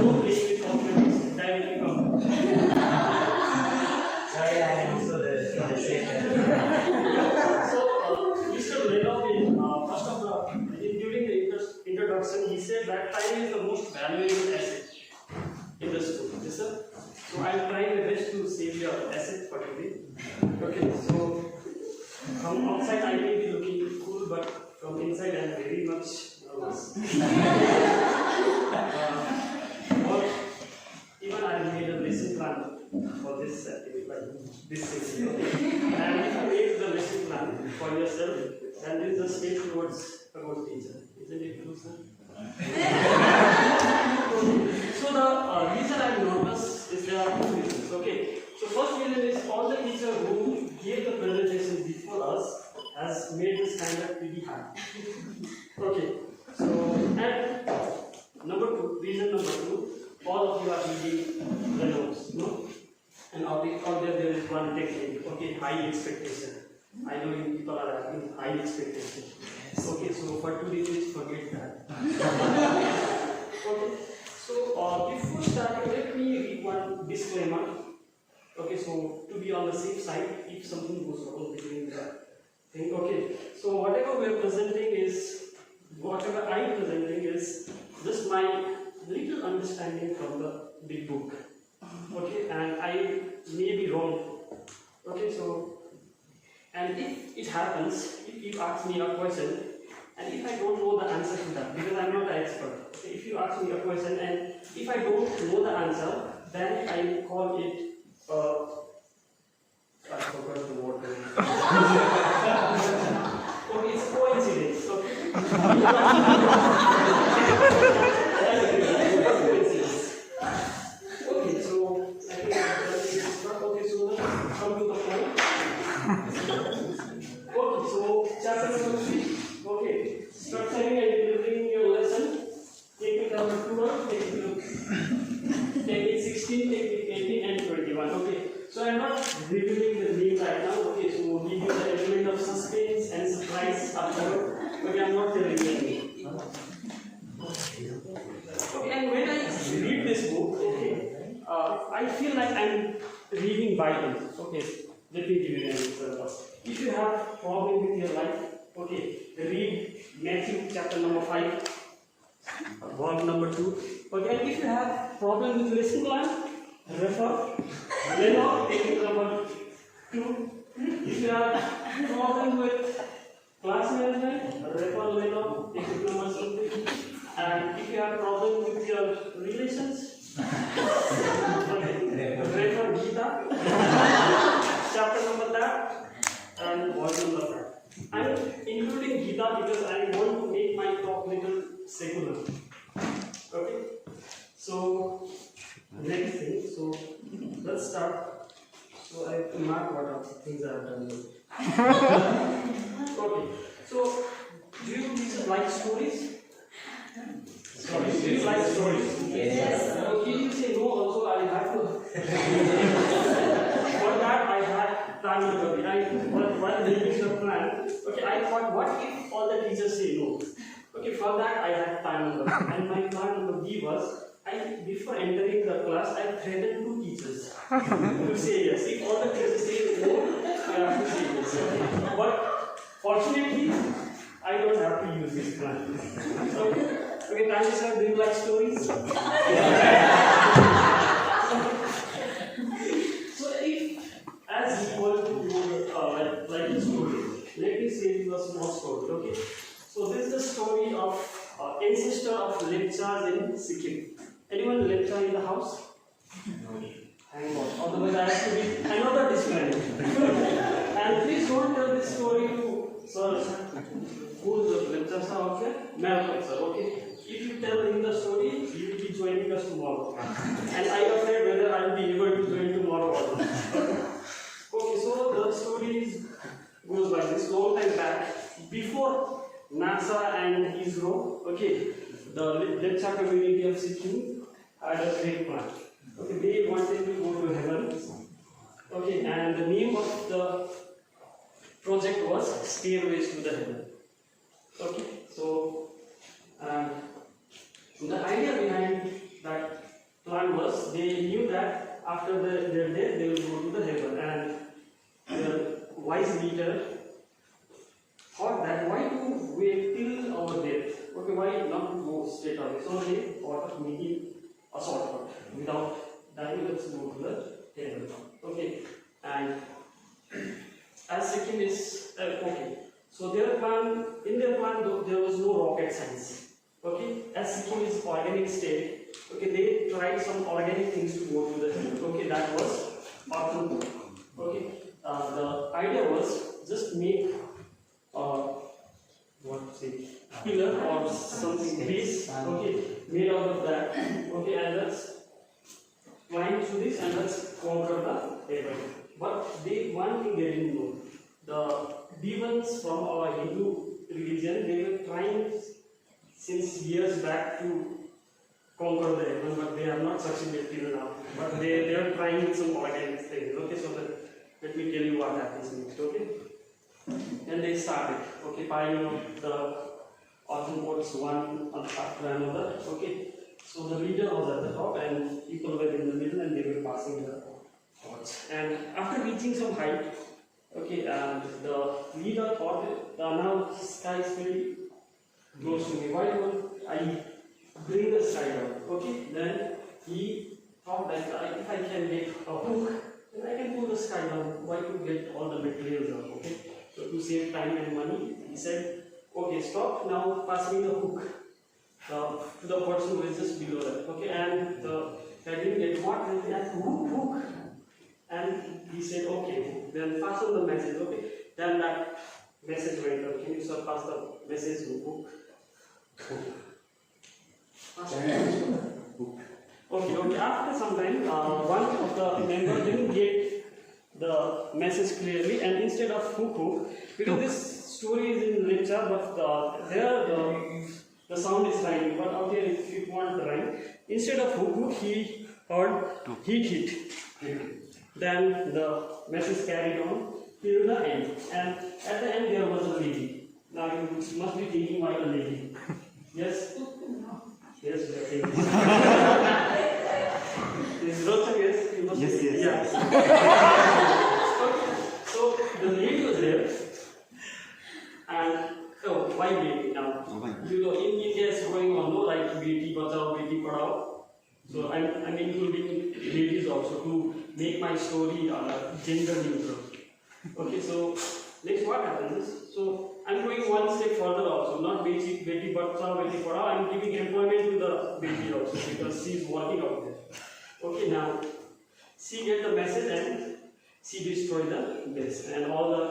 no playing with compliments, directly come. Sorry, I also the same. So, Mr. Lemov, first of all, during the introduction, he said that time is the most valuable asset in the school. Yes, sir? So, I will try my best to save your asset for today. Okay, so from outside I may be looking cool, but from inside I am very much nervous. Even I made a lesson plan for this activity, like this session. And if you make the lesson plan for yourself, then this is a step towards a good teacher. Isn't it true, sir? So the reason I am nervous is there are two reasons. Okay. So first reason is all the teachers who gave the presentation before us has made this kind of pretty hard. Okay. So and reason number two, all of you are reading the notes, no? And out there is one technique. Okay, high expectation. I know you people are having high expectation. Okay, so for today, please forget that. Okay, so before starting, let me read one disclaimer. Okay, so to be on the safe side, if something goes wrong between the thing. Okay, so whatever we are presenting is, whatever I am presenting is just my little understanding from the big book. Okay, and I may be wrong. Okay, so, and if it happens, if you ask me a question, and if I don't know the answer to that, because I am not an expert, okay, if you ask me a question and if I don't know the answer, then I call it, I forgot the word. Okay, it's coincidence. Okay, so I think okay, so let's come to the point. Okay, so chapter number 3. Okay, structuring and delivering your lesson. Technique number 2, technique 16, technique 18, and 21. Okay, so I am not revealing the name right now. Okay, so we give the element of suspense and surprise afterward. Okay, I am not telling you anything. Okay, and when I read this book, okay, I feel like I am reading Bible. Okay, let me give you an example. If you have problem with your life, okay, read Matthew chapter number 5. Verse number 2. Okay, and if you have problem with lesson plan, refer Lemov, technique number 2. If you have problem with class management, refer Lemov, technique number 3. And if you have problem with your relations, refer Gita, chapter number that, and verse number that. I am including Gita because I want to make my talk little secular. Okay, so next thing, so let's start. So I have to mark what are the things I have done. Okay, so do you like stories? Sorry, do you like stories? Yes. Okay, you say no, also I have to. For that I had time to while making the plan. Okay, I thought, what if all the teachers say no? Okay, for that I had time number, and my plan number B was, before entering the class, I threatened 2 teachers to say yes. If all the teachers say no, I have to say yes. Okay. But fortunately, I don't have to use this plan. Okay, Tanvi sir, do you like stories? So if, as you want to like a story, let me say you a small story. Okay. So this is the story of ancestor of lepchas in Sikkim. Anyone lepcha in the house? No. Thank God. Otherwise I have to be another disclaimer. And please don't tell this story to sir. Who's the lepcha sir out there? Malcolm sir. Okay. If you tell him the story, he will be joining us tomorrow. And I am afraid whether I will be able to join tomorrow or not. Okay. So the story goes by this. Long time back, before NASA and ISRO, okay, the lepcha community of Sikkim had a great plan. Okay, they wanted to go to heaven. Okay, and the name of the project was Stairways to the Heaven. Okay, so the idea behind that plan was they knew that after their death they will go to the heaven, and the wise leader thought that why to wait till our death? Okay, why not go straight away? So they thought of making a shortcut without dying. Let's go to the heaven. Okay, and as second is okay. So their plan, in their plan, there was no rocket science. Okay, as Sikkim is organic state, okay, they tried some organic things to go to the heaven. Okay, that was orphan. Okay, the idea was just make pillar or something base. Okay, made out of that. Okay, and let's climb through this and let's conquer the heaven. But one thing they didn't know, the demons from our Hindu religion, they were trying since years back to conquer the heaven, but they have not succeeded till now. But they are trying some organic things. Okay, so let me tell you what happens next. Okay, and they started. Okay, piling up the orphan pots one after another. Okay, so the leader was at the top and people were in the middle and they were passing the pots. And after reaching some height, okay, and the leader thought that now the sky is very close to me. Why don't I bring the sky down? Okay, then he thought that if I can get a hook, then I can pull the sky down. Why to get all the materials up? Okay, so to save time and money, he said, okay, stop, now pass me the hook to the person who is just below that. Okay, and the guy didn't get what? Then he asked, hook. And he said, okay, then fasten the message. Okay, then that message went up. Can you pass the message to hook? Okay. After some time, one of the members didn't get the message clearly, and instead of hook, because this story is in lecture, but there the sound is rhyming. But out here, if you want the rhyme, instead of hook, he heard hit. Then the message carried on till the end, and at the end there was a lady. Now you must be thinking why a lady. Yes? Yes, we are thinking. Is Rosa, yes? You must Yes, be, yes. Yeah. Okay. So the lady was there, and why lady now? You know, in India is going on, no, like Beti Bachao, Beti Padhao. So I'm including ladies also to make my story gender neutral. Okay, so next what happens is, so I'm going one step further also, not Beti Bachao, Beti Padhao, I'm giving employment to the Beti also because she is working out there. Okay, now she get the message and she destroyed the base and all the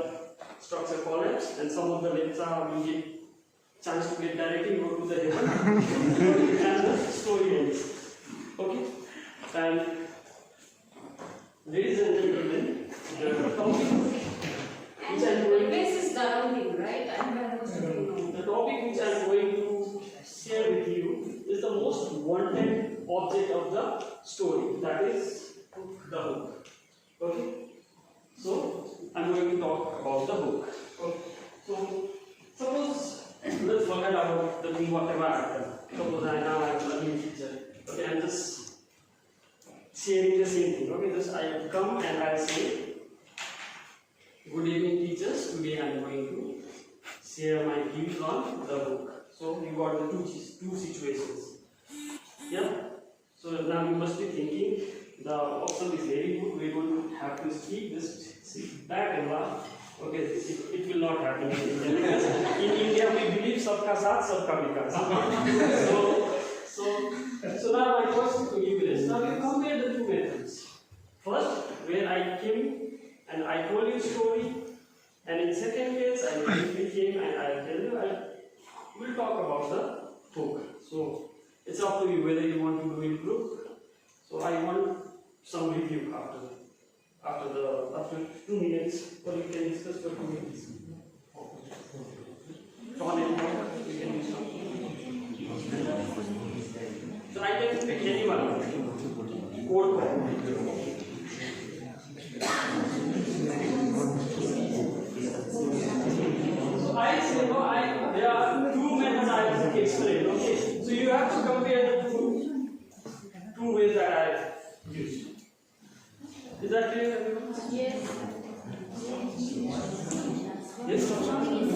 structure collapsed and some of the lecture will get chance to get directly go to the heaven and the story ends. Okay, and ladies and gentlemen, the topic which I am going base is surrounding, right? the topic which I am going to share with you is the most wanted object of the story, that is the hook. Okay, so I am going to talk about the hook. Okay. So suppose let's forget about the thing whatever happened. Suppose I am a learning teacher. Okay, I'm just sharing the same thing. Okay, just I come and I say, good evening teachers, today I am going to share my views on the book. So you got the two situations. Yeah. So now you must be thinking the option is very good. We don't have to speak. Just sit back and laugh. Okay, it will not happen in India because in India we believe sabka saath sabka vikas. So now my question to you is, now you compare the two methods. First, where I came and I told you story, and in second case I briefly came and I tell you, I will talk about the book. So it's up to you whether you want to do in group. So I want some review after 2 minutes, or you can discuss for 2 minutes. John and Paul, you can do something. So I can pick anyone. Code So I say no, there are two methods I have to explain. Okay. So you have to compare the two ways that that clear, everyone? Yes. Yes, instructions.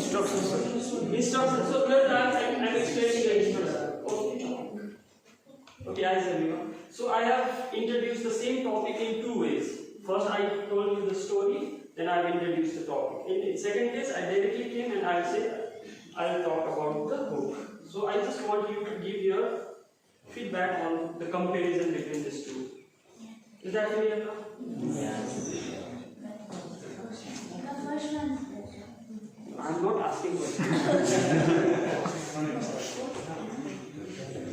Instructions. So here I'm explaining the instructions. Okay. Okay, eyes everyone. So I have introduced the same topic in two ways. First, I told you the story, then I have introduced the topic. In second case, I directly came and I will say, I will talk about the book. So I just want you to give your feedback on the comparison between these two. Is that clear now? Yes. The first one. I'm not asking questions.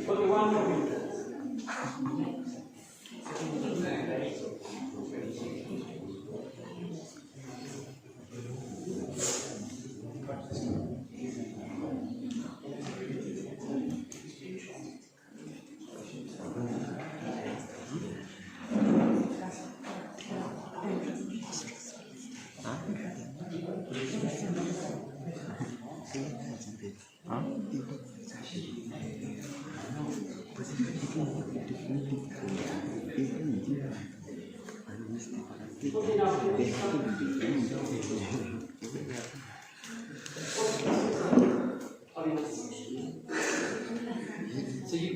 Okay, one more minute. Okay, now So you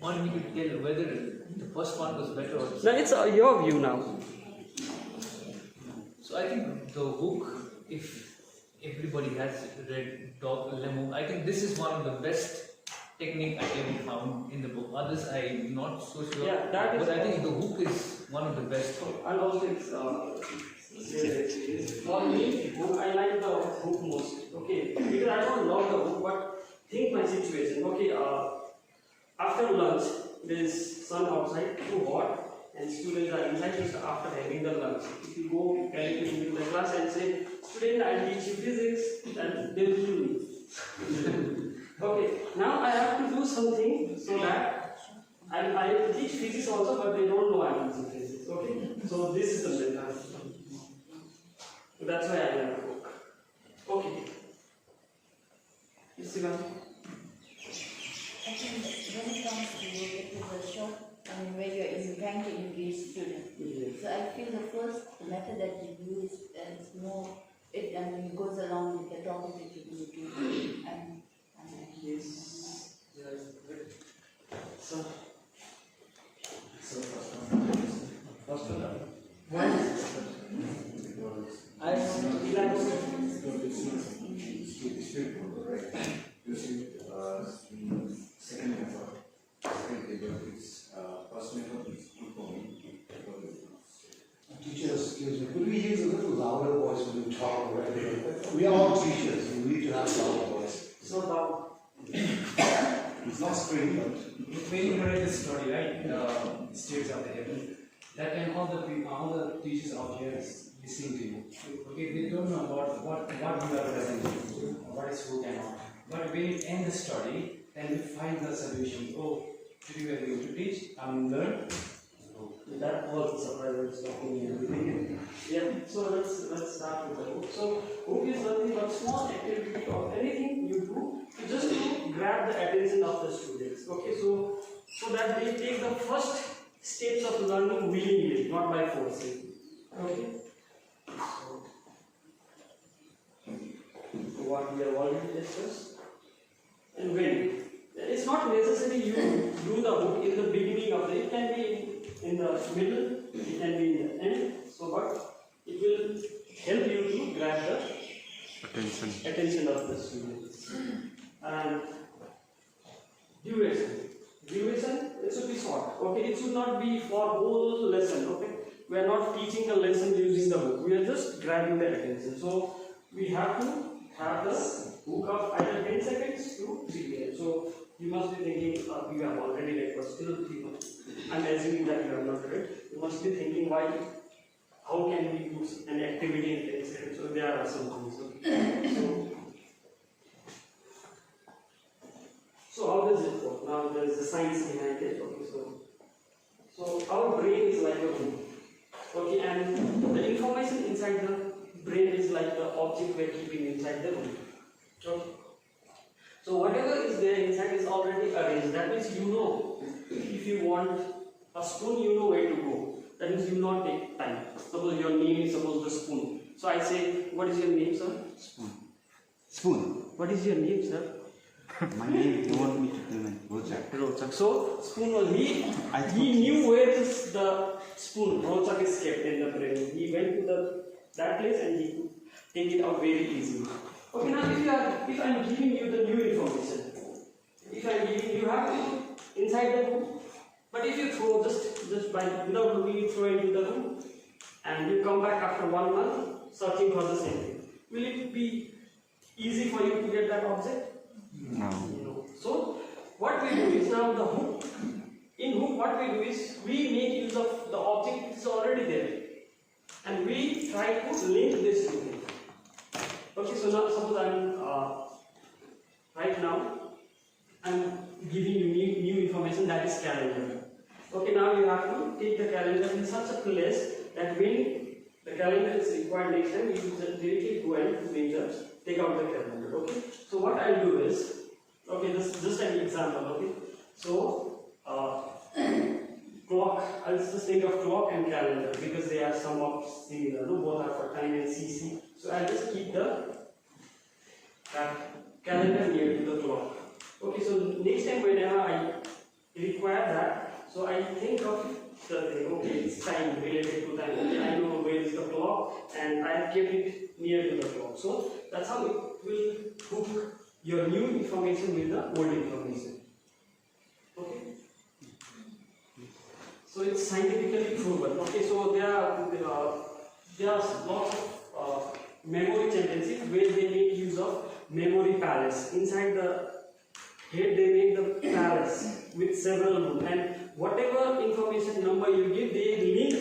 want me to tell whether the first one was better or no, it's your view now. So I think the book, if everybody has read Doug Lemov, I think this is one of the best technique I ever found in the book. Others I'm not so sure. Yeah, that is but I think the hook is one of the best. And also it's for me, book, I like the hook most. Okay, because I don't love the hook, but think my situation. Okay, after lunch, there is sun outside, too hot, and students are inside just after having the lunch. If you go directly into the class and say, student, I'll teach you physics, then they will kill me. Okay, now I have to do something so that I teach physics also, but they don't know I'm teaching physics. Okay, so this is the method. That's why I like the book. Okay. Yes, Sivan. I think when it comes to work, it is a short, where you're trying to engage students. Yes. So I feel the first method that you use is more, it goes along with the topic that you're going to do. Yes. Yes. So first one. Why? I don't know. It's straightforward, right? You see, second method, it's first method is good for me. Teachers, excuse me, could we use a little louder voice when we talk already? We are all teachers, we need to have loud voice. It's not loud. It's not screaming, but When you read the story, right, states of the heaven, that time all the teachers out here is listening to you. Okay, they don't know about what you are presenting, what is hook and all. But when you end the story, then you find the solution. Oh, today we are going to teach and learn. That was the surprise I was talking in. Yeah, so let's start with the hook. So hook is nothing but small activity or anything you do just to grab the attention of the students. Okay, so that they take the first steps of learning willingly, not by forcing. Okay. So what we have already discussed. And when it's not necessary you do the hook in the beginning of it can be in the middle, it can be in the end. So but it will help you to grab the attention of the students. And duration, it should be short. Okay, it should not be for whole lesson. Okay, we are not teaching the lesson using the hook. We are just grabbing the attention. So we have to have the hook of either 10 seconds to 3 minutes. So you must be thinking, you have already read, but still 3 months. I'm assuming that you have not read. You must be thinking, how can we use an activity in 10 seconds? So there are some things. Okay. So how does it work? Now there is the science behind it. Okay, so our brain is like a room. Okay, and the information inside the brain is like the object we are keeping inside the room. Okay. So whatever is there inside is already arranged. That means you know if you want a spoon, you know where to go. That means you will not take time. Suppose your name is suppose the spoon. So I say, what is your name, sir? Spoon. What is your name, sir? My name, you want me to tell me? Rochak. Rochak. So spoon was he I knew where is the spoon. Rochak is kept in the brain. He went to that place and he could take it out very easily. Okay, now if I am giving you the new information, if I am giving you have to inside the room, but if you throw just by without looking, you throw into the room and you come back after 1 month searching for the same thing, will it be easy for you to get that object? No. No. So what we do is now the hook. In hook, what we do is we make use of the object which is already there, and we try to link this to it. Okay, so now suppose right now I'm giving you new information, that is calendar. Okay, now you have to take the calendar in such a place that when the calendar is required next time, you just directly go and take out the calendar. Okay, so what I'll do is, okay, this is just an example. Okay, so clock, I'll just think of clock and calendar because they are somewhat similar. No? Both are for time and CC. So I'll just keep the calendar near to the clock. Okay, so next time whenever I require that, so I think of the thing, okay, it's time related to time. Okay, I know where is the clock and I have kept it near to the clock. So that's how it will hook your new information with the old information. Okay. So it's scientifically proven. Okay, so there are lots of memory tendencies where they make use of memory palace. Inside the head they make the palace with several rooms, and whatever information number you give, they link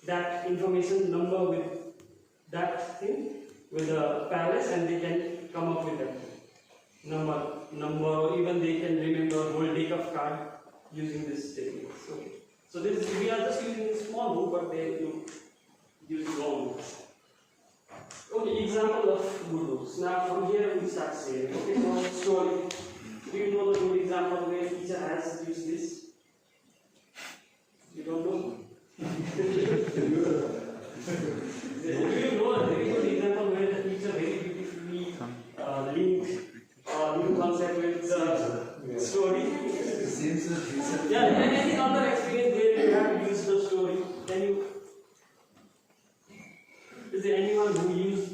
that information number with that thing, with the palace, and they can come up with that number. Even they can remember whole deck of card using this technique. Okay. So this we are just using a small book, but they use long. Okay, example of good books. Now from here we start saying, okay, so story. Do you know the good example where teacher has used this? You don't know? Do you know a very good example where the teacher very beautifully linked new concept with the story? Yeah, any other experience where you have used the story? Can you? Is there anyone who used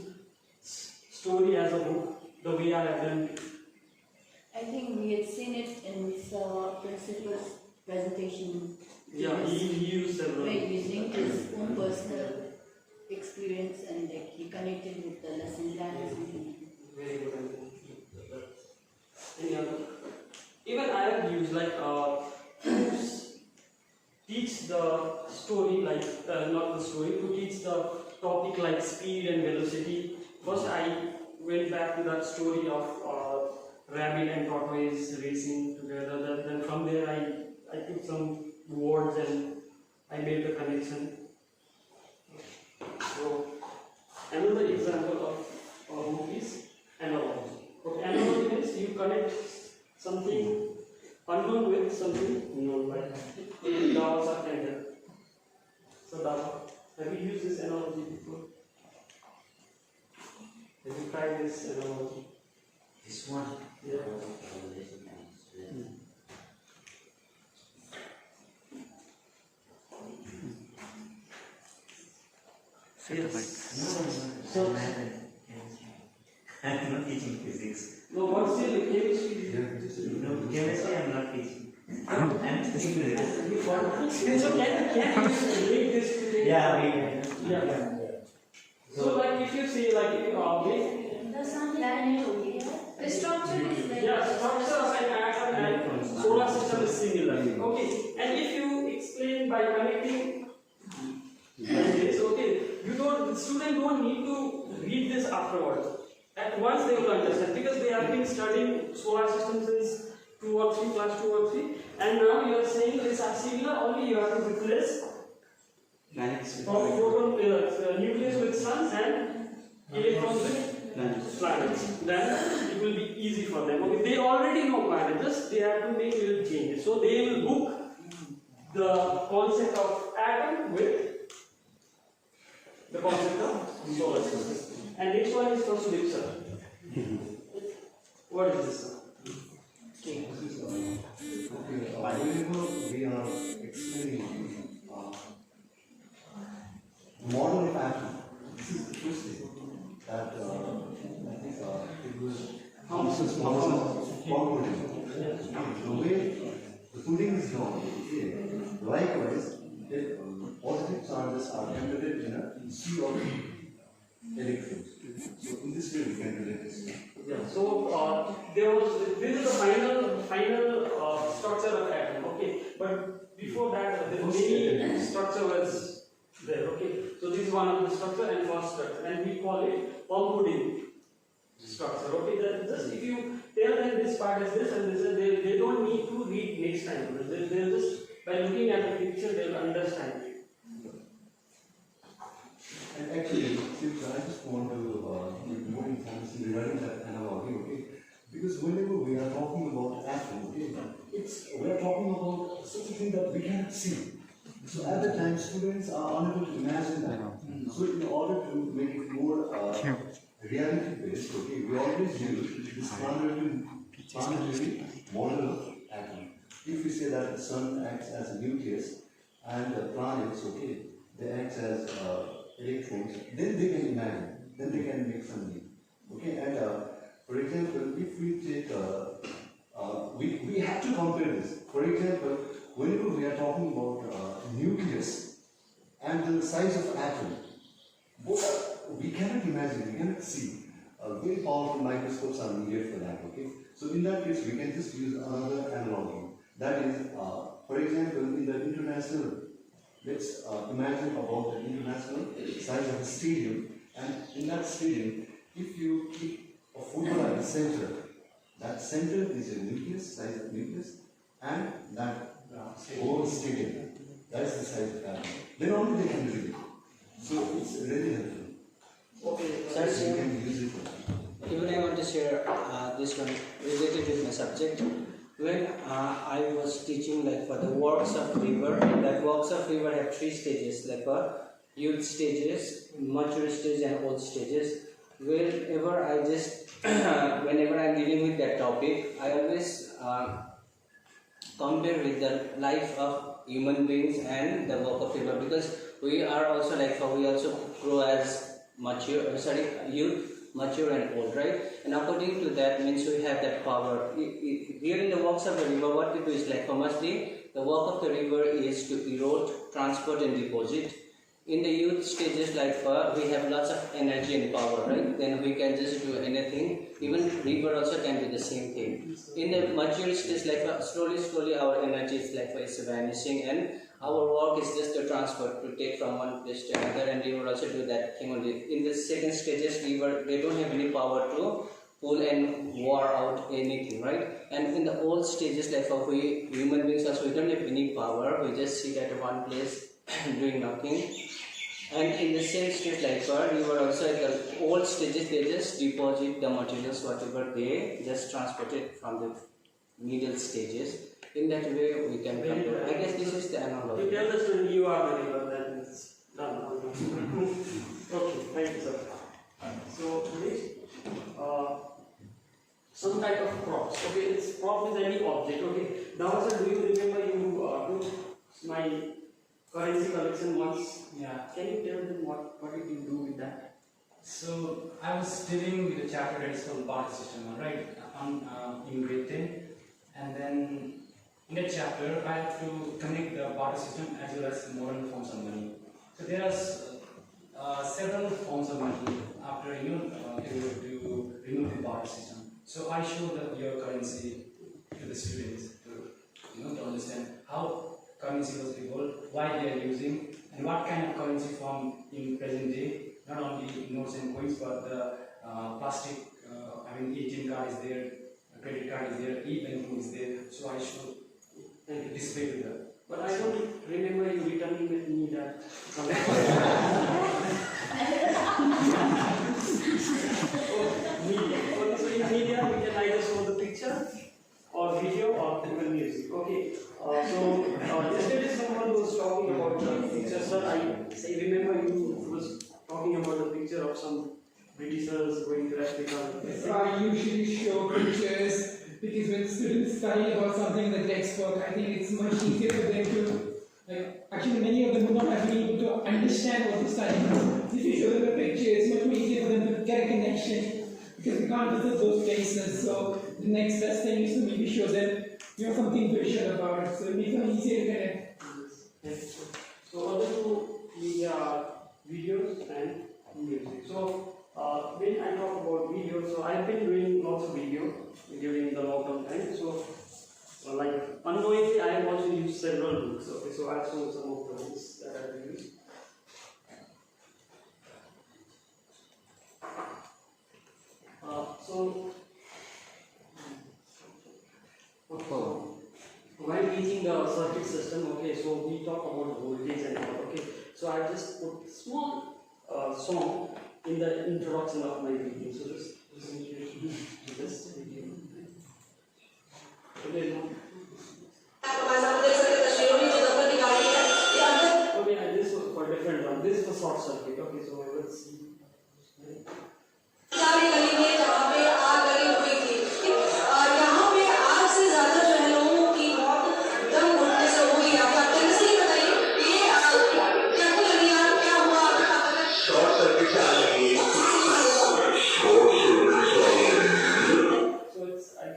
story as a book the way I have done? I think we had seen it in the principal's presentation. Yeah, he used several. Where using his own personal experience and like he connected with the lesson plan or something. Very good. Any other? Even I have used like teach the story like not the story, to teach the topic like speed and velocity. First I went back to that story of rabbit and tortoise racing together. Then from there I took some words and I made the connection. So another example of a book is analogy. Okay, analogy means you connect something unknown with something known, like dogs are tender. So have you used this analogy before? Have you tried this analogy? This one. Yeah. So, I'm not teaching physics. no, what's the chemistry? No, chemistry I'm not teaching. I'm teaching physics. So can you just link this to the Yeah, we can. Yeah. So like if you see like if you The structure is like structure of an atom and solar system is similar. Okay, and if you explain by connecting like this, okay, the student don't need to read this afterwards. At once they will understand because they have been studying solar system since class 2 or 3, and now you are saying these are similar. Only you have to replace proton nucleus with suns and electrons with planets. Then it will be easy for them. Okay, they already know planets, just they have to make little changes. So they will book the concept of atom with the concept of solar system. And next one is for Sudip sir. What is this, sir? Okay, whenever we are explaining model of atom, this is the first thing that I think it was Thompson's model. The way the pudding is done, likewise, the positive charges are embedded in a sea of electrons. So in this way we can relate this. Yeah. So this is the final structure of atom. Okay. But before that, the many structure was there. Okay. So this is one of the structure and first structure, and we call it pudding structure. Okay. That just if you tell them this part is this and this, they don't need to read next time. They'll just by looking at the picture they'll understand it. And actually, since I just want to give more information regarding that analogy, okay? Because whenever we are talking about atom, okay, we are talking about such a thing that we cannot see. So at the time, students are unable to imagine that. So in order to make it more reality-based, okay, we always use this planetary model of atom. If we say that the sun acts as a nucleus and the planets, okay, they act as electrons, then they can imagine, then they can make something. Okay, and for example, if we take, we have to compare this. For example, whenever we are talking about nucleus and the size of atom, we cannot imagine, we cannot see. Very powerful microscopes are needed for that. Okay, so in that case, we can just use another analogy. That is, for example, in the international. Let's imagine about the international size of a stadium, and in that stadium, if you keep a football at the center, that center is a nucleus, size of nucleus, and that whole stadium, that is the size of atom. Then only they can read it. So it's really helpful. Okay. So you can use it. Even I want to share this one related with my subject. When I was teaching for the works of river, that works of river have 3 stages, youth stages, mature stage and old stages. Whenever I just, whenever I'm dealing with that topic, I always compare with the life of human beings and the work of river, because we are also we also grow as youth, mature and old, right? And according to that means we have that power. Here in the works of the river, what we do is firstly, the work of the river is to erode, transport and deposit. In the youth stages, we have lots of energy and power, right? Then we can just do anything. Even river also can do the same thing. In the mature stage, slowly our energy is vanishing, and our work is just to transport, to take from one place to another, and river also do that thing only. In the second stages, river, they don't have any power to pull and war out anything, right? And in the old stages, we human beings also, we don't have any power. We just sit at one place doing nothing. And in the same stage, river also at the old stages, they just deposit the materials, whatever they just transported from the middle stages. In that way, we can compare. I guess this is the analogy. You tell the student you are the river, that means done. Okay, thank you, sir. So next, some type of props. Okay, this prop is any object. Okay, now sir, do you remember you took my currency collection once? Yeah. Can you tell them what did you do with that? So I was dealing with a chapter that is called barter system, right? In grade 10, and then in that chapter I have to connect the barter system as well as modern forms of money. So there are several forms of money after you remove the barter system. So I show your currency to the students to understand how currency was evolved, why they are using, and what kind of currency form in present day. Not only notes and coins, but the plastic. ATM card is there, credit card is there, e-banking is there. So I should display to them. But I don't remember you returning with me that. Media. So in media, we can either show the picture or video or even music. Okay. So this is about the picture, sir, I remember you was talking about the picture of some Britishers going to Africa. I usually show pictures because when students study about something in the textbook, I think it's much easier for them to, like, actually many of them would not have been able to understand what they're studying. If you show them a picture, it's much more easier for them to get a connection because we can't visit those places. So the next best thing is to maybe show them, something visual about it. So it makes it easier to connect. Yes. So other two media are videos and music. So when I talk about video, so I've been doing lots of video during the lockdown time. So like unknowingly, I have also used several books. Okay, so I've shown some of the books that I've used. While teaching the circuit system, okay, so we talk about voltage and all, okay. So I just put small song in the introduction of my video. So just listen to this video. Okay, now. Okay, and this was for different one. This is for short circuit. Okay, so let's see.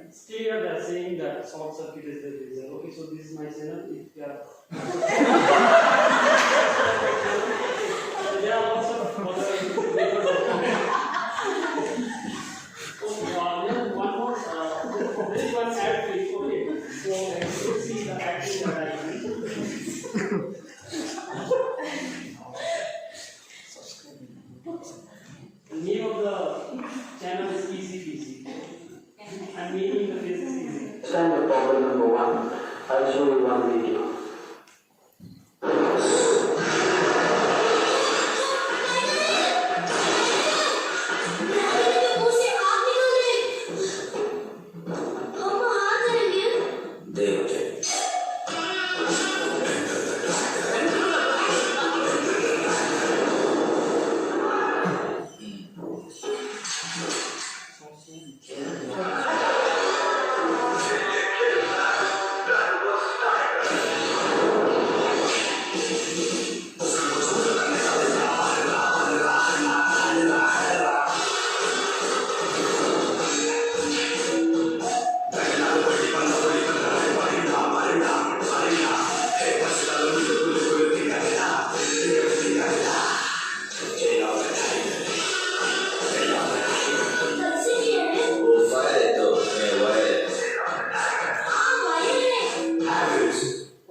It's clear they're saying that short circuit is the reason. Okay, so this is my channel. If you are there are lots of other papers. Okay, one more. This is one ad clip. Okay, so let's see the ad clip that I use. The name of the channel is Easy PC. I'm making the physics easy. Standard problem number 1. I'll show you one video.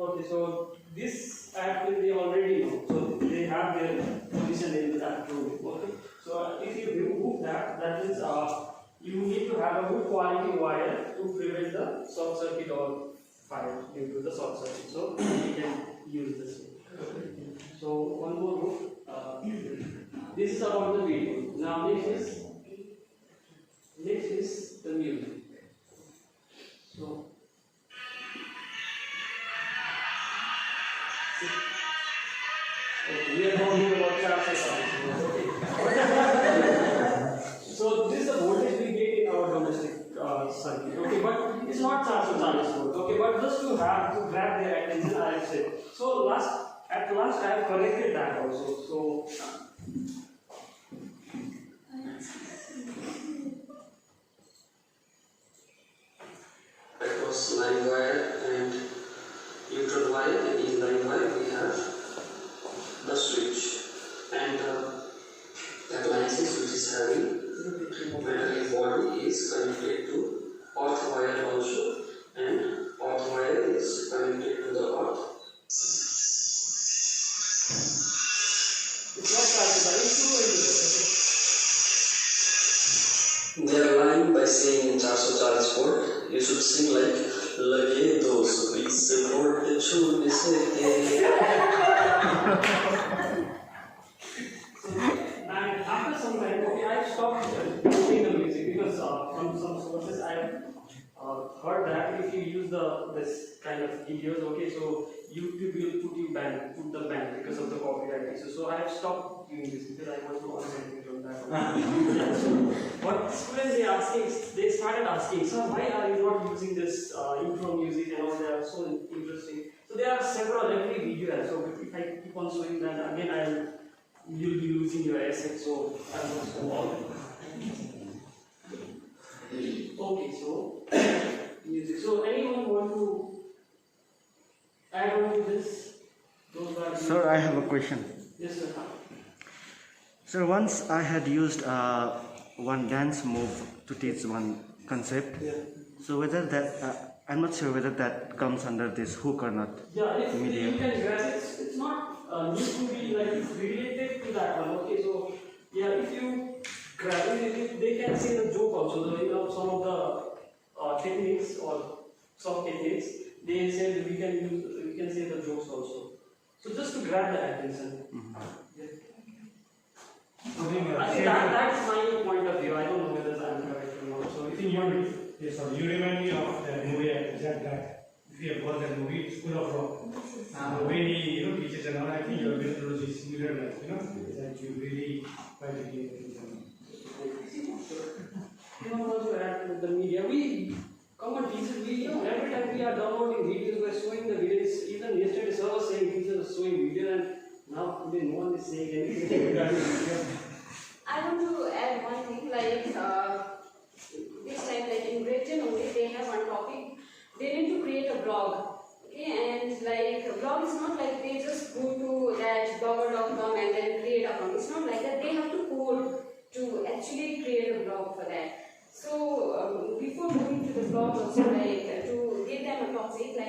Okay, so this ad will they already know. So they have their position in that room. Okay. So if you remove that, that means you need to have a good quality wire to prevent the short circuit or fire due to the short circuit. So you can use this. Okay. So one more book. This is about the video. Now next is the music. So okay, we are talking about transfer. Okay. So this is the voltage we get in our domestic circuit. Okay, but it's not transfer transport. Okay, but just to have to grab their attention, I have said. So at last I have corrected that also. So That was line wire and neutral wire, and in line wire we have the switch, and that line 6 which is having metallic body is connected to earth wire also, and earth wire is connected to the earth. it's not transfer, it's They are lying by saying in 440 volt, you should sing like Lage 220 volt chhune se And after some time, okay, I stopped playing the music because from some sources I have heard that if you use this kind of videos, okay, so YouTube will put the ban because of the copyright issues. So I have stopped doing this because I want to concentrate on that. Yeah, so what students they started asking, sir, why are you not using this intro music and all? They are so interesting. So there are several every video. So if I keep on showing that again, you'll be losing your asset. So I will not show all. Okay, so music. So anyone want to add on to this? Those are Sir, I have a question. Yes, sir. Sir, once I had used one dance move to teach one concept. Yeah. So whether that I'm not sure whether that comes under this hook or not. Yeah, if Medium. you can grasp it, it's not need to be like related to that one. Okay, so yeah, if you grab it, if they can say the joke also. Some of the techniques or some techniques, they said we can say the jokes also. So just to grab the attention. Yeah. I think that's my point of view. I don't know whether I'm correct or not. So if you Yes, sir. You remind me of the movie Jack Black. If you have watched that movie, School of Rock. When he teaches and all, I think you have been through this similar life, that you really try to give attention. You know, also add with the media. We common teachers, every time we are downloading videos, we are showing the videos. Even yesterday, sir was saying teachers are showing video, and now today no one is saying anything regarding video. I want to add one thing, this time, in grade 10 only, they have one topic. They need to create a blog. Okay, and a blog is not like they just go to that blogger.com and then create a blog. It's not like that. They have to code to actually create a blog for that. So before moving to the blog also, to give them a topic, I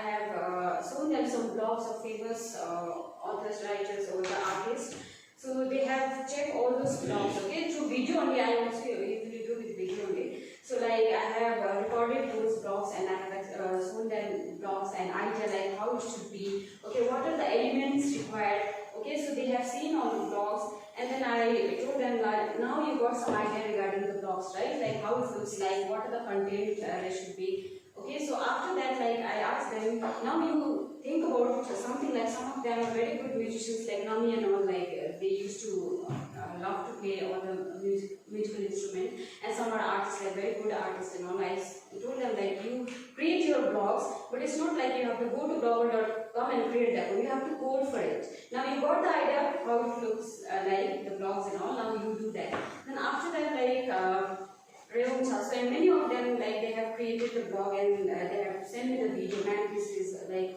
have shown them some blogs of famous authors, writers, or the artists. So they have checked all those blogs, okay, through video only. I also usually do with video only. So I have recorded those blogs and I have shown them blogs and idea how it should be. Okay, what are the elements required? Okay, so they have seen all the blogs, and then I told them now you got some idea regarding the blogs, right? How it looks like, what are the content there should be. Okay, so after that, I asked them, now you think about something some of them are very good musicians like Nami and all, they used to love to play all the musical instrument, and some are artists, very good artists and all. I told them you create your blogs, but it's not like you have to go to blogger.com and create that one. You have to code for it. Now you got the idea how it looks the blogs and all. Now you do that. Then after that, so and many of them they have created the blog and they have sent me the video. Man, this is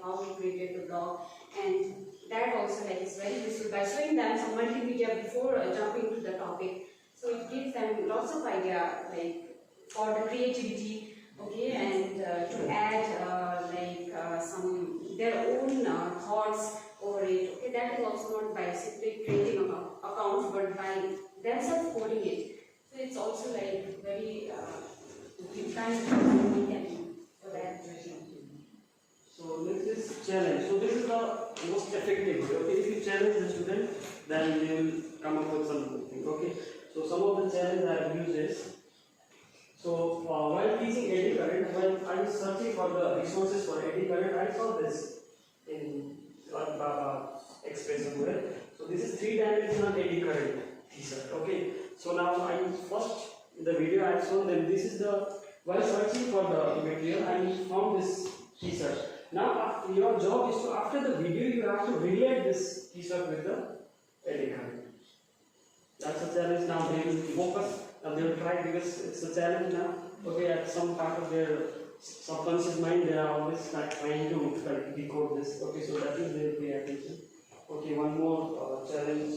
how we created the blog, and that also is very useful by showing them some multimedia before jumping to the topic. So it gives them lots of idea for the creativity, okay, and to add some their own thoughts over it. Okay, that is also not by simply creating accounts, but by themselves coding it. So it's also very kind of for that. So next is challenge. So this is the most effective way. Okay, if you challenge the student, then they will come up with something. Okay. So some of the challenges I have used is, so while teaching eddy current, when I was searching for the resources for eddy current, I saw this in Baba Express somewhere. So this is 3-dimensional eddy current t-shirt. Okay. So now first in the video I have shown them this is while searching for the material I found this t-shirt. Now your job is to, after the video, you have to relate this t-shirt with the eddy current. That's a challenge. Now they will focus and they will try because it's a challenge now. Okay, at some part of their subconscious mind they are always trying to decode this. Okay, so that is they will pay attention. Okay, one more challenge.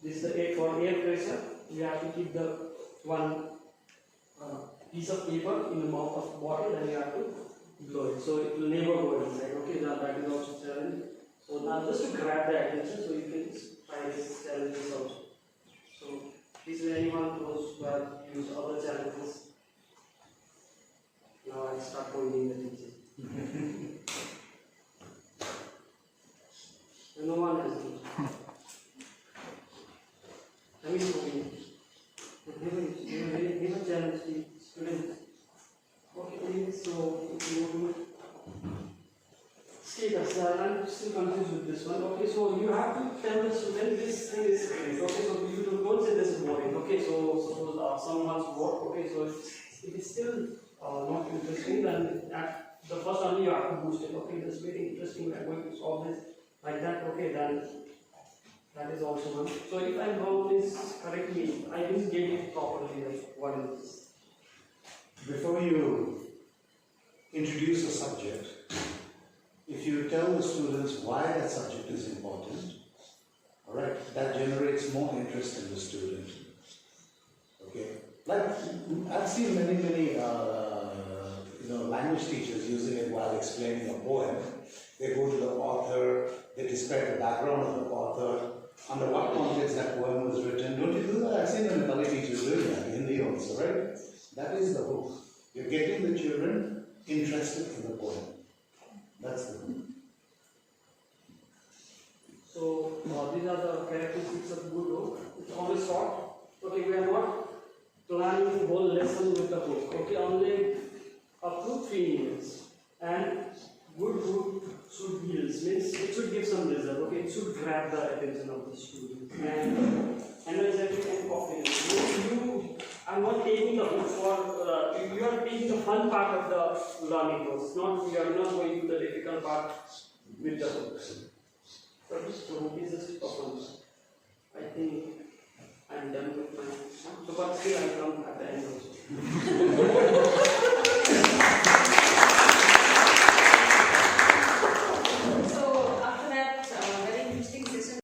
This is the for air pressure. You have to keep the one piece of paper in the mouth of bottle, then you have to blow it. So it will never go inside. Okay, now that is also challenge. So now just to grab the attention, so you can try this challenges also. So is there anyone who have used other challenges? Now I start pointing the teacher. No one has used. I mean, give a challenge to students. Okay, so status. I'm still confused with this one. Okay, so you have to tell the student this thing is great. Okay, so you don't say this is boring. Okay, so suppose someone's work. Okay, so if it's still not interesting, then at the first only you have to boost it. Okay, this is very interesting. We are going to solve this like that. Okay, then that is also one. So if I'm wrong, please correct me. I didn't get it properly. Like what is this? Before you introduce a subject, if you tell the students why that subject is important, all right, that generates more interest in the student. Okay, like I've seen many language teachers using it while explaining a poem. They go to the author, they describe the background of the author, under what context that poem was written. Don't you do that? I've seen the Nepali teachers doing that, Hindi also, right? That is the hook. You're getting the children interested in the poem. That's the hook. So these are the characteristics of good hook. It's always short. Okay, we are not planning the whole lesson with the hook. Okay, only up to 3 minutes. And good hook should yield, means it should give some result. Okay, it should grab the attention of the student. And energetic and confident. You are not taking the hook for you are taking the fun part of the learning course. Not you are not going to the difficult part with the hook. So this hook is just for fun. I think I'm done with my. So but still I